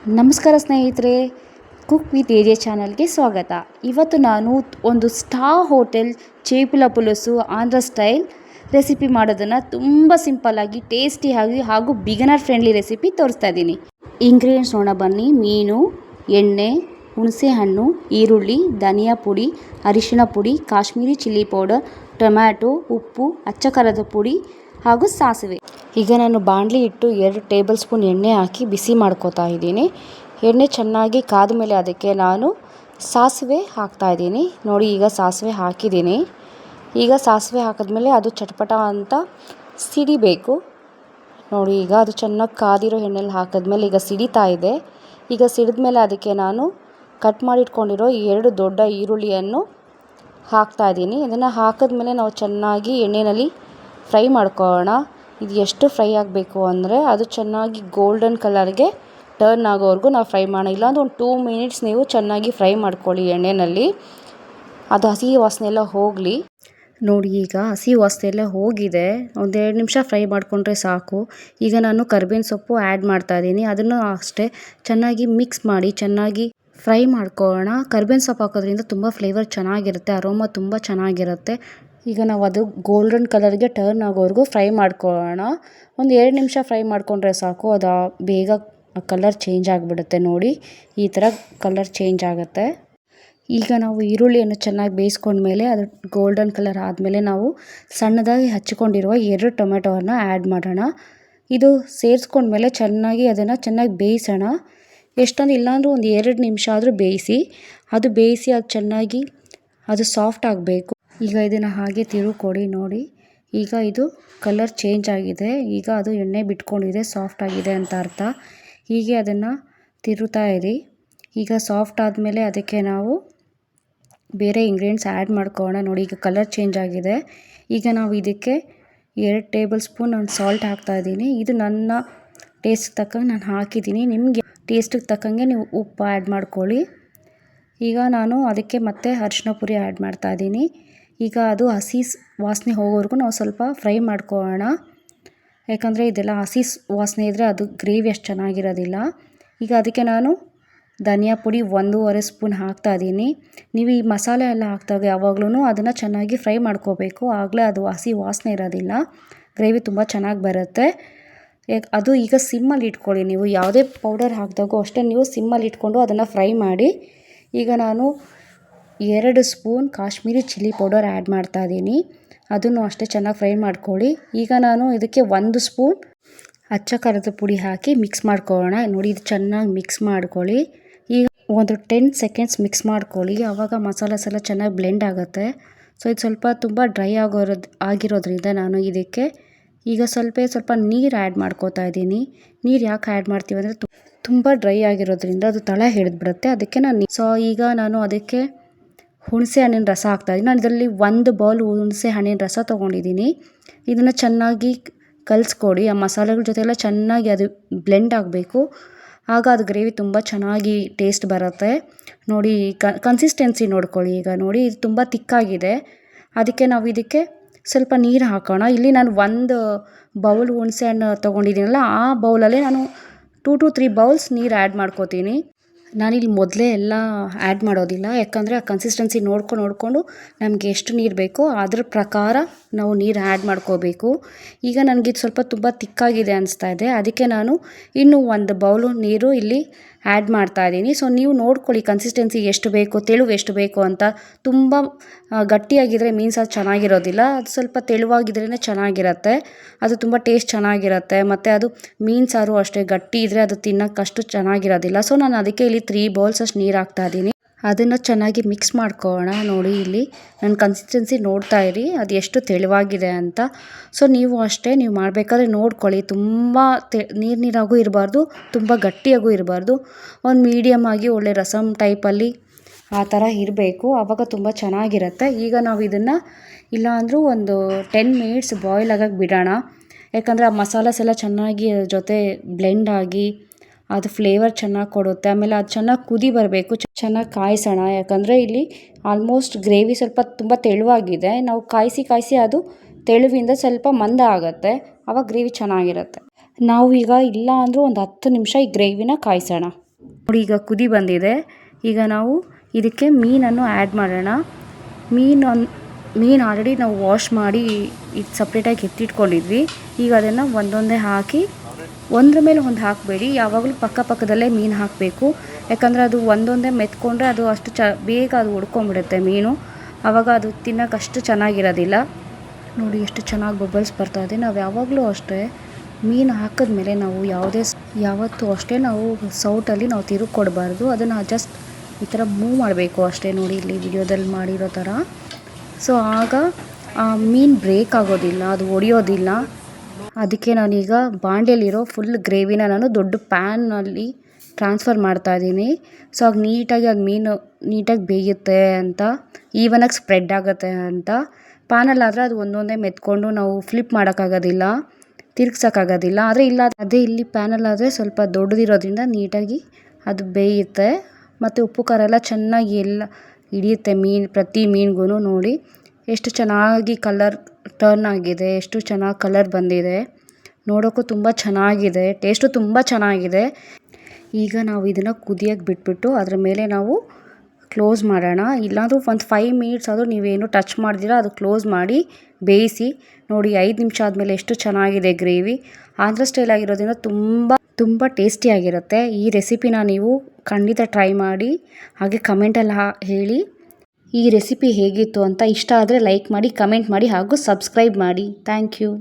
ನಮಸ್ಕಾರ ಸ್ನೇಹಿತರೆ, cook with area ಚಾನಲ್ಗೆ ಸ್ವಾಗತ. ಇವತ್ತು ನಾನು ಒಂದು ಸ್ಟಾರ್ ಹೋಟೆಲ್ ಚೇಪುಲ ಪುಲುಸು ಆಂಧ್ರ ಸ್ಟೈಲ್ ರೆಸಿಪಿ ಮಾಡೋದನ್ನು ತುಂಬ ಸಿಂಪಲ್ಲಾಗಿ ಟೇಸ್ಟಿಯಾಗಿ ಹಾಗೂ ಬಿಗಿನರ್ ಫ್ರೆಂಡ್ಲಿ ರೆಸಿಪಿ ತೋರಿಸ್ತಾ ಇದ್ದೀನಿ. ಇಂಗ್ರೀಡಿಯೆಂಟ್ಸ್ ನೋಡೋಣ ಬನ್ನಿ. ಮೀನು, ಎಣ್ಣೆ, ಹುಣಸೆಹಣ್ಣು, ಈರುಳ್ಳಿ, ಧನಿಯಾ ಪುಡಿ, ಅರಿಶಿಣ ಪುಡಿ, ಕಾಶ್ಮೀರಿ ಚಿಲ್ಲಿ ಪೌಡರ್, ಟೊಮ್ಯಾಟೊ, ಉಪ್ಪು, ಅಚ್ಚ ಖಾರದ ಪುಡಿ ಹಾಗೂ ಸಾಸಿವೆ. ಈಗ ನಾನು ಬಾಣಲಿ ಇಟ್ಟು 2 ಟೇಬಲ್ ಸ್ಪೂನ್ ಎಣ್ಣೆ ಹಾಕಿ ಬಿಸಿ ಮಾಡ್ಕೋತಾ ಇದ್ದೀನಿ. ಎಣ್ಣೆ ಚೆನ್ನಾಗಿ ಕಾದ ಮೇಲೆ ಅದಕ್ಕೆ ನಾನು ಸಾಸಿವೆ ಹಾಕ್ತಾ ಇದ್ದೀನಿ. ನೋಡಿ, ಈಗ ಸಾಸಿವೆ ಹಾಕಿದ್ದೀನಿ. ಈಗ ಸಾಸಿವೆ ಹಾಕಿದ್ಮೇಲೆ ಅದು ಚಟಪಟ ಅಂತ ಸಿಡಿಬೇಕು. ನೋಡಿ, ಈಗ ಅದು ಚೆನ್ನಾಗಿ ಕಾದಿರೋ ಎಣ್ಣೆಲಿ ಹಾಕಿದ್ಮೇಲೆ ಈಗ ಸಿಡಿತಾ ಇದೆ. ಈಗ ಸಿಡಿದ್ಮೇಲೆ ಅದಕ್ಕೆ ನಾನು ಕಟ್ ಮಾಡಿಟ್ಕೊಂಡಿರೋ 2 ದೊಡ್ಡ ಈರುಳ್ಳಿಯನ್ನು ಹಾಕ್ತಾ ಇದ್ದೀನಿ. ಇದನ್ನು ಹಾಕಿದ್ಮೇಲೆ ನಾವು ಚೆನ್ನಾಗಿ ಎಣ್ಣೆಯಲ್ಲಿ ಫ್ರೈ ಮಾಡ್ಕೊಳ್ಳೋಣ. ಇದು ಎಷ್ಟು ಫ್ರೈ ಆಗಬೇಕು ಅಂದರೆ ಅದು ಚೆನ್ನಾಗಿ ಗೋಲ್ಡನ್ ಕಲರ್ಗೆ ಟರ್ನ್ ಆಗೋವರೆಗೂ ನಾವು ಫ್ರೈ ಮಾಡೋಣ. ಇಲ್ಲಾಂದ್ರೆ ಒಂದು 2 ಮಿನಿಟ್ಸ್ ನೀವು ಚೆನ್ನಾಗಿ ಫ್ರೈ ಮಾಡ್ಕೊಳ್ಳಿ ಎಣ್ಣೆಯಲ್ಲಿ. ಅದು ಹಸಿ ವಾಸನೆ ಎಲ್ಲ ಹೋಗಲಿ. ನೋಡಿ, ಈಗ ಹಸಿ ವಾಸನೆ ಎಲ್ಲ ಹೋಗಿದೆ. 1-2 ನಿಮಿಷ ಫ್ರೈ ಮಾಡಿಕೊಂಡ್ರೆ ಸಾಕು. ಈಗ ನಾನು ಕರಿಬೇವಿನ ಸೊಪ್ಪು ಆ್ಯಡ್ ಮಾಡ್ತಾ ಇದ್ದೀನಿ. ಅದನ್ನು ಅಷ್ಟೇ ಚೆನ್ನಾಗಿ ಮಿಕ್ಸ್ ಮಾಡಿ ಚೆನ್ನಾಗಿ ಫ್ರೈ ಮಾಡ್ಕೊಳ್ಳೋಣ. ಕರಿಬೇವಿನ ಸೊಪ್ಪು ಹಾಕೋದ್ರಿಂದ ತುಂಬ ಫ್ಲೇವರ್ ಚೆನ್ನಾಗಿರುತ್ತೆ, ಅರೋಮಾ ತುಂಬ ಚೆನ್ನಾಗಿರುತ್ತೆ. ಈಗ ನಾವು ಅದು ಗೋಲ್ಡನ್ ಕಲರ್ಗೆ ಟರ್ನ್ ಆಗೋವರೆಗೂ ಫ್ರೈ ಮಾಡ್ಕೊಳ್ಳೋಣ. 1-2 ನಿಮಿಷ ಫ್ರೈ ಮಾಡಿಕೊಂಡ್ರೆ ಸಾಕು. ಅದು ಬೇಗ ಕಲರ್ ಚೇಂಜ್ ಆಗಿಬಿಡುತ್ತೆ. ನೋಡಿ, ಈ ಥರ ಕಲರ್ ಚೇಂಜ್ ಆಗುತ್ತೆ. ಈಗ ನಾವು ಈರುಳ್ಳಿಯನ್ನು ಚೆನ್ನಾಗಿ ಬೇಯಿಸ್ಕೊಂಡ್ಮೇಲೆ ಅದು ಗೋಲ್ಡನ್ ಕಲರ್ ಆದಮೇಲೆ ನಾವು ಸಣ್ಣದಾಗಿ ಹಚ್ಚಿಕೊಂಡಿರುವ 2 ಟೊಮೆಟೊವನ್ನು ಆ್ಯಡ್ ಮಾಡೋಣ. ಇದು ಸೇರಿಸ್ಕೊಂಡ್ಮೇಲೆ ಅದನ್ನು ಚೆನ್ನಾಗಿ ಬೇಯಿಸೋಣ. ಎಷ್ಟೊಂದು ಇಲ್ಲಾಂದ್ರೂ 1-2 ನಿಮಿಷ ಆದರೂ ಬೇಯಿಸಿ. ಅದು ಚೆನ್ನಾಗಿ ಅದು ಸಾಫ್ಟ್ ಆಗಬೇಕು. ಈಗ ಇದನ್ನು ಹಾಗೆ ತಿರುಗಿಕೊಡಿ. ನೋಡಿ, ಈಗ ಇದು ಕಲರ್ ಚೇಂಜ್ ಆಗಿದೆ. ಈಗ ಅದು ಎಣ್ಣೆ ಬಿಟ್ಕೊಂಡಿದೆ, ಸಾಫ್ಟ್ ಆಗಿದೆ ಅಂತ ಅರ್ಥ. ಹೀಗೆ ಅದನ್ನು ತಿರುಗ್ತಾ ಇರಿ. ಈಗ ಸಾಫ್ಟ್ ಆದಮೇಲೆ ಅದಕ್ಕೆ ನಾವು ಬೇರೆ ಇಂಗ್ರೀಡಿಯೆಂಟ್ಸ್ ಆ್ಯಡ್ ಮಾಡ್ಕೊಳ್ಳೋಣ. ನೋಡಿ, ಈಗ ಕಲರ್ ಚೇಂಜ್ ಆಗಿದೆ. ಈಗ ನಾವು ಇದಕ್ಕೆ 2 ಟೇಬಲ್ ಸ್ಪೂನ್ ನಾನು ಸಾಲ್ಟ್ ಹಾಕ್ತಾ ಇದ್ದೀನಿ. ಇದು ನನ್ನ ಟೇಸ್ಟ್ಗೆ ತಕ್ಕಂಗೆ ನಾನು ಹಾಕಿದ್ದೀನಿ. ನಿಮಗೆ ಟೇಸ್ಟಿಗೆ ತಕ್ಕಂಗೆ ನೀವು ಉಪ್ಪು ಆ್ಯಡ್ ಮಾಡ್ಕೊಳ್ಳಿ. ಈಗ ನಾನು ಅದಕ್ಕೆ ಮತ್ತೆ ಅರಿಶಿಣ ಪುಡಿ ಆ್ಯಡ್ ಮಾಡ್ತಾ ಇದ್ದೀನಿ. ಈಗ ಅದು ಹಸಿ ವಾಸನೆ ಹೋಗೋವರೆಗೂ ನಾವು ಸ್ವಲ್ಪ ಫ್ರೈ ಮಾಡ್ಕೊಳ್ಳೋಣ. ಯಾಕಂದರೆ ಇದೆಲ್ಲ ಹಸಿ ವಾಸನೆ ಇದ್ದರೆ ಅದು ಗ್ರೇವಿ ಅಷ್ಟು ಚೆನ್ನಾಗಿರೋದಿಲ್ಲ. ಈಗ ಅದಕ್ಕೆ ನಾನು ಧನಿಯಾ ಪುಡಿ 1.5 ಸ್ಪೂನ್ ಹಾಕ್ತಾ ಇದ್ದೀನಿ. ನೀವು ಈ ಮಸಾಲೆ ಎಲ್ಲ ಹಾಕಿದಾಗ ಯಾವಾಗಲೂ ಅದನ್ನು ಚೆನ್ನಾಗಿ ಫ್ರೈ ಮಾಡ್ಕೋಬೇಕು. ಆಗಲೇ ಅದು ಹಸಿ ವಾಸನೆ ಇರೋದಿಲ್ಲ, ಗ್ರೇವಿ ತುಂಬ ಚೆನ್ನಾಗಿ ಬರುತ್ತೆ. ಅದು ಈಗ ಸಿಮ್ಮಲ್ಲಿ ಇಟ್ಕೊಳ್ಳಿ. ನೀವು ಯಾವುದೇ ಪೌಡರ್ ಹಾಕಿದಾಗೂ ಅಷ್ಟೇ ನೀವು ಸಿಮ್ಮಲ್ಲಿ ಇಟ್ಕೊಂಡು ಅದನ್ನು ಫ್ರೈ ಮಾಡಿ. ಈಗ ನಾನು 2 spoon Kashmiri chilli powder add ಮಾಡ್ತಾ ಇದ್ದೀನಿ. ಅದನ್ನು ಅಷ್ಟೇ ಚೆನ್ನಾಗಿ ಫ್ರೈ ಮಾಡ್ಕೊಳ್ಳಿ. ಈಗ ನಾನು ಇದಕ್ಕೆ 1 ಸ್ಪೂನ್ ಅಚ್ಚ ಖಾರದ ಪುಡಿ ಹಾಕಿ ಮಿಕ್ಸ್ ಮಾಡ್ಕೊಳ್ಳೋಣ. ನೋಡಿ, ಇದು ಚೆನ್ನಾಗಿ ಮಿಕ್ಸ್ ಮಾಡ್ಕೊಳ್ಳಿ. ಈಗ ಒಂದು 10 ಸೆಕೆಂಡ್ಸ್ ಮಿಕ್ಸ್ ಮಾಡ್ಕೊಳ್ಳಿ. ಆವಾಗ ಮಸಾಲಾಸ್ ಎಲ್ಲ ಚೆನ್ನಾಗಿ ಬ್ಲೆಂಡ್ ಆಗುತ್ತೆ. ಸೊ ಇದು ತುಂಬ ಡ್ರೈ ಆಗಿರೋದ್ರಿಂದ ನಾನು ಇದಕ್ಕೆ ಈಗ ಸ್ವಲ್ಪ ನೀರು ಆ್ಯಡ್ ಮಾಡ್ಕೋತಾ ಇದ್ದೀನಿ. ನೀರು ಯಾಕೆ ಆ್ಯಡ್ ಮಾಡ್ತೀವಿ ಅಂದರೆ ತುಂಬ ಡ್ರೈ ಆಗಿರೋದ್ರಿಂದ ಅದು ತಳ ಹಿಡಿದ್ಬಿಡುತ್ತೆ. ಅದಕ್ಕೆ ಈಗ ನಾನು ಅದಕ್ಕೆ ಹುಣಸೆ ಹಣ್ಣಿನ ರಸ ಹಾಕ್ತಾಯಿದ್ದೀನಿ. ನಾನು ಇದರಲ್ಲಿ 1 ಬೌಲ್ ಹುಣಸೆ ಹಣ್ಣಿನ ರಸ ತೊಗೊಂಡಿದ್ದೀನಿ. ಇದನ್ನು ಚೆನ್ನಾಗಿ ಕಲಿಸ್ಕೊಡಿ. ಆ ಮಸಾಲೆಗಳ ಜೊತೆಲ್ಲ ಚೆನ್ನಾಗಿ ಅದು ಬ್ಲೆಂಡ್ ಆಗಬೇಕು. ಆಗ ಅದು ಗ್ರೇವಿ ತುಂಬ ಚೆನ್ನಾಗಿ ಟೇಸ್ಟ್ ಬರುತ್ತೆ. ನೋಡಿ, ಕನ್ಸಿಸ್ಟೆನ್ಸಿ ನೋಡ್ಕೊಳ್ಳಿ. ಈಗ ನೋಡಿ, ಇದು ತುಂಬ ತಿಕ್ಕಾಗಿದೆ. ಅದಕ್ಕೆ ನಾವು ಇದಕ್ಕೆ ಸ್ವಲ್ಪ ನೀರು ಹಾಕೋಣ. ಇಲ್ಲಿ ನಾನು 1 ಬೌಲ್ ಹುಣಸೆ ಹಣ್ಣು ತೊಗೊಂಡಿದ್ದೀನಲ್ಲ, ಆ ಬೌಲಲ್ಲಿ ನಾನು 2 to 3 ಬೌಲ್ಸ್ ನೀರು ಆ್ಯಡ್ ಮಾಡ್ಕೋತೀನಿ. ನಾನಿಲ್ಲಿ ಮೊದಲೇ ಎಲ್ಲ ಆ್ಯಡ್ ಮಾಡೋದಿಲ್ಲ. ಯಾಕಂದರೆ ಆ ಕನ್ಸಿಸ್ಟೆನ್ಸಿ ನೋಡಿಕೊಂಡು ನಮಗೆ ಎಷ್ಟು ನೀರು ಬೇಕೋ ಅದ್ರ ಪ್ರಕಾರ ನಾವು ನೀರು ಆ್ಯಡ್ ಮಾಡ್ಕೋಬೇಕು. ಈಗ ನನಗಿದು ತುಂಬ ತಿಕ್ಕಾಗಿದೆ ಅನಿಸ್ತಾ ಇದೆ. ಅದಕ್ಕೆ ನಾನು ಇನ್ನೂ 1 ಬೌಲು ನೀರು ಇಲ್ಲಿ ಆ್ಯಡ್ ಮಾಡ್ತಾ ಇದ್ದೀನಿ. ಸೊ ನೀವು ನೋಡ್ಕೊಳ್ಳಿ ಕನ್ಸಿಸ್ಟೆನ್ಸಿ ಎಷ್ಟು ಬೇಕು, ತೆಳು ಎಷ್ಟು ಬೇಕು ಅಂತ. ತುಂಬ ಗಟ್ಟಿಯಾಗಿದ್ದರೆ ಮೀನು ಸಾರು ಚೆನ್ನಾಗಿರೋದಿಲ್ಲ. ಅದು ಸ್ವಲ್ಪ ತೆಳುವಾಗಿದ್ರೇ ಚೆನ್ನಾಗಿರುತ್ತೆ. ಅದು ತುಂಬ ಟೇಸ್ಟ್ ಚೆನ್ನಾಗಿರುತ್ತೆ. ಮತ್ತು ಅದು ಮೀನು ಸಾರು ಅಷ್ಟೇ ಗಟ್ಟಿ ಇದ್ದರೆ ಅದು ತಿನ್ನೋಕ್ಕಷ್ಟು ಚೆನ್ನಾಗಿರೋದಿಲ್ಲ. ಸೊ ನಾನು ಅದಕ್ಕೆ ಇಲ್ಲಿ 3 ಬೌಲ್ಸ್ ಅಷ್ಟು ನೀರು ಹಾಕ್ತಾ ಇದ್ದೀನಿ. ಅದನ್ನು ಚೆನ್ನಾಗಿ ಮಿಕ್ಸ್ ಮಾಡ್ಕೊಳ್ಳೋಣ. ನೋಡಿ, ಇಲ್ಲಿ ನನ್ನ ಕನ್ಸಿಸ್ಟೆನ್ಸಿ ನೋಡ್ತಾ ಇರಿ, ಅದು ಎಷ್ಟು ತೆಳುವಾಗಿದೆ ಅಂತ. ಸೊ ನೀವು ಅಷ್ಟೇ, ನೀವು ಮಾಡಬೇಕಾದ್ರೆ ನೋಡ್ಕೊಳ್ಳಿ. ತುಂಬ ನೀರಾಗೂ ಇರಬಾರ್ದು, ತುಂಬ ಗಟ್ಟಿಯಾಗೂ ಇರಬಾರ್ದು. ಒಂದು ಮೀಡಿಯಮ್ ಆಗಿ ಒಳ್ಳೆ ರಸಮ್ ಟೈಪಲ್ಲಿ ಆ ಥರ ಇರಬೇಕು. ಆವಾಗ ತುಂಬ ಚೆನ್ನಾಗಿರುತ್ತೆ. ಈಗ ನಾವು ಇದನ್ನು ಇಲ್ಲಾಂದರೂ ಒಂದು 10 ಮಿನಿಟ್ಸ್ ಬಾಯ್ಲ್ ಆಗೋಕ್ಕೆ ಬಿಡೋಣ. ಯಾಕಂದರೆ ಆ ಮಸಾಲಾಸ್ ಎಲ್ಲ ಚೆನ್ನಾಗಿ ಜೊತೆ ಬ್ಲೆಂಡ್ ಆಗಿ ಅದು ಫ್ಲೇವರ್ ಚೆನ್ನಾಗಿ ಕೊಡುತ್ತೆ. ಆಮೇಲೆ ಅದು ಚೆನ್ನಾಗಿ ಕುದಿ ಬರಬೇಕು, ಚೆನ್ನಾಗಿ ಕಾಯಿಸೋಣ. ಯಾಕಂದರೆ ಇಲ್ಲಿ ಆಲ್ಮೋಸ್ಟ್ ಗ್ರೇವಿ ತುಂಬ ತೆಳುವಾಗಿದೆ. ನಾವು ಕಾಯಿಸಿ ಅದು ತೆಳುವಿಂದ ಸ್ವಲ್ಪ ಮಂದ ಆಗುತ್ತೆ. ಆವಾಗ ಗ್ರೇವಿ ಚೆನ್ನಾಗಿರುತ್ತೆ. ನಾವು ಈಗ ಇಲ್ಲ ಅಂದರೂ ಒಂದು 10 ನಿಮಿಷ ಈ ಗ್ರೇವಿನ ಕಾಯಿಸೋಣ. ನೋಡಿ ಈಗ ಕುದಿ ಬಂದಿದೆ. ಈಗ ನಾವು ಇದಕ್ಕೆ ಮೀನನ್ನು ಆ್ಯಡ್ ಮಾಡೋಣ. ಮೀನು ಆಲ್ರೆಡಿ ನಾವು ವಾಶ್ ಮಾಡಿ ಇದು ಸಪ್ರೇಟಾಗಿ ಎತ್ತಿಟ್ಕೊಂಡಿದ್ವಿ. ಈಗ ಅದನ್ನು ಒಂದೊಂದೇ ಹಾಕಿ ಒಂದ್ರ ಮೇಲೆ ಒಂದು ಹಾಕಬೇಡಿ, ಯಾವಾಗಲೂ ಪಕ್ಕದಲ್ಲೇ ಮೀನು ಹಾಕಬೇಕು. ಯಾಕಂದರೆ ಅದು ಒಂದೊಂದೇ ಮೆತ್ಕೊಂಡ್ರೆ ಅದು ಅಷ್ಟು ಬೇಗ ಅದು ಉಡ್ಕೊಂಬಿಡುತ್ತೆ ಮೀನು, ಆವಾಗ ಅದು ತಿನ್ನೋಕೆ ಅಷ್ಟು ಚೆನ್ನಾಗಿರೋದಿಲ್ಲ. ನೋಡಿ ಎಷ್ಟು ಚೆನ್ನಾಗಿ ಬಬಲ್ಸ್ ಬರ್ತಾ ಇದೆ. ನಾವು ಯಾವಾಗಲೂ ಅಷ್ಟೇ ಮೀನು ಹಾಕಿದ್ಮೇಲೆ ನಾವು ಯಾವತ್ತೂ ಅಷ್ಟೇ ನಾವು ಸೌಟಲ್ಲಿ ನಾವು ತಿರುಗಿ ಕೊಡಬಾರ್ದು. ಅದನ್ನು ಜಸ್ಟ್ ಈ ಥರ ಮೂವ್ ಮಾಡಬೇಕು ಅಷ್ಟೇ. ನೋಡಿ ಇಲ್ಲಿ ವಿಡಿಯೋದಲ್ಲಿ ಮಾಡಿರೋ ಥರ. ಸೊ ಆಗ ಆ ಮೀನು ಬ್ರೇಕ್ ಆಗೋದಿಲ್ಲ, ಅದು ಒಡೆಯೋದಿಲ್ಲ. ಅದಕ್ಕೆ ನಾನೀಗ ಬಾಂಡೆಯಲ್ಲಿರೋ ಫುಲ್ ಗ್ರೇವಿನ ನಾನು ದೊಡ್ಡ ಪ್ಯಾನ್ನಲ್ಲಿ ಟ್ರಾನ್ಸ್ಫರ್ ಮಾಡ್ತಾಯಿದ್ದೀನಿ. ಸೊ ಆಗ ನೀಟಾಗಿ ಅದು ಮೀನು ನೀಟಾಗಿ ಬೇಯುತ್ತೆ ಅಂತ, ಈವನಾಗಿ ಸ್ಪ್ರೆಡ್ ಆಗುತ್ತೆ ಅಂತ. ಪ್ಯಾನಲ್ಲಾದರೆ ಅದು ಒಂದೊಂದೇ ಮೆತ್ಕೊಂಡು ನಾವು ಫ್ಲಿಪ್ ಮಾಡೋಕ್ಕಾಗೋದಿಲ್ಲ, ತಿರ್ಗ್ಸೋಕ್ಕಾಗೋದಿಲ್ಲ. ಆದರೆ ಇಲ್ಲಿ ಪ್ಯಾನಲ್ಲಾದರೆ ಸ್ವಲ್ಪ ದೊಡ್ಡದಿರೋದ್ರಿಂದ ನೀಟಾಗಿ ಅದು ಬೇಯುತ್ತೆ. ಮತ್ತು ಉಪ್ಪು ಖಾರ ಎಲ್ಲ ಚೆನ್ನಾಗಿ ಎಲ್ಲ ಹಿಡಿಯುತ್ತೆ ಪ್ರತಿ ಮೀನಿಗೂ. ನೋಡಿ ಎಷ್ಟು ಚೆನ್ನಾಗಿ ಕಲರ್ ಟರ್ನ್ ಆಗಿದೆ, ಎಷ್ಟು ಚೆನ್ನಾಗಿ ಕಲರ್ ಬಂದಿದೆ. ನೋಡೋಕ್ಕೂ ತುಂಬ ಚೆನ್ನಾಗಿದೆ, ಟೇಸ್ಟು ತುಂಬ ಚೆನ್ನಾಗಿದೆ. ಈಗ ನಾವು ಇದನ್ನು ಕುದಿಯೋಕ್ಕೆ ಬಿಟ್ಬಿಟ್ಟು ಅದರ ಮೇಲೆ ನಾವು ಕ್ಲೋಸ್ ಮಾಡೋಣ. ಇಲ್ಲಾಂದ್ರೂ ಒಂದು 5 ಮಿನಿಟ್ಸ್ ಆದರೂ ನೀವೇನು ಟಚ್ ಮಾಡ್ದಿರ ಅದು ಕ್ಲೋಸ್ ಮಾಡಿ ಬೇಯಿಸಿ. ನೋಡಿ 5 ನಿಮಿಷ ಆದಮೇಲೆ ಎಷ್ಟು ಚೆನ್ನಾಗಿದೆ ಗ್ರೇವಿ. ಆಂಧ್ರ ಸ್ಟೈಲ್ ಆಗಿರೋದ್ರಿಂದ ತುಂಬ ಟೇಸ್ಟಿಯಾಗಿರುತ್ತೆ. ಈ ರೆಸಿಪಿನ ನೀವು ಖಂಡಿತ ಟ್ರೈ ಮಾಡಿ, ಹಾಗೆ ಕಮೆಂಟಲ್ಲಿ ಹೇಳಿ ಈ ರೆಸಿಪಿ ಹೇಗಿತ್ತು ಅಂತ. ಇಷ್ಟ ಆದರೆ ಲೈಕ್ ಮಾಡಿ, ಕಮೆಂಟ್ ಮಾಡಿ ಹಾಗೂ ಸಬ್ಸ್ಕ್ರೈಬ್ ಮಾಡಿ. Thank you.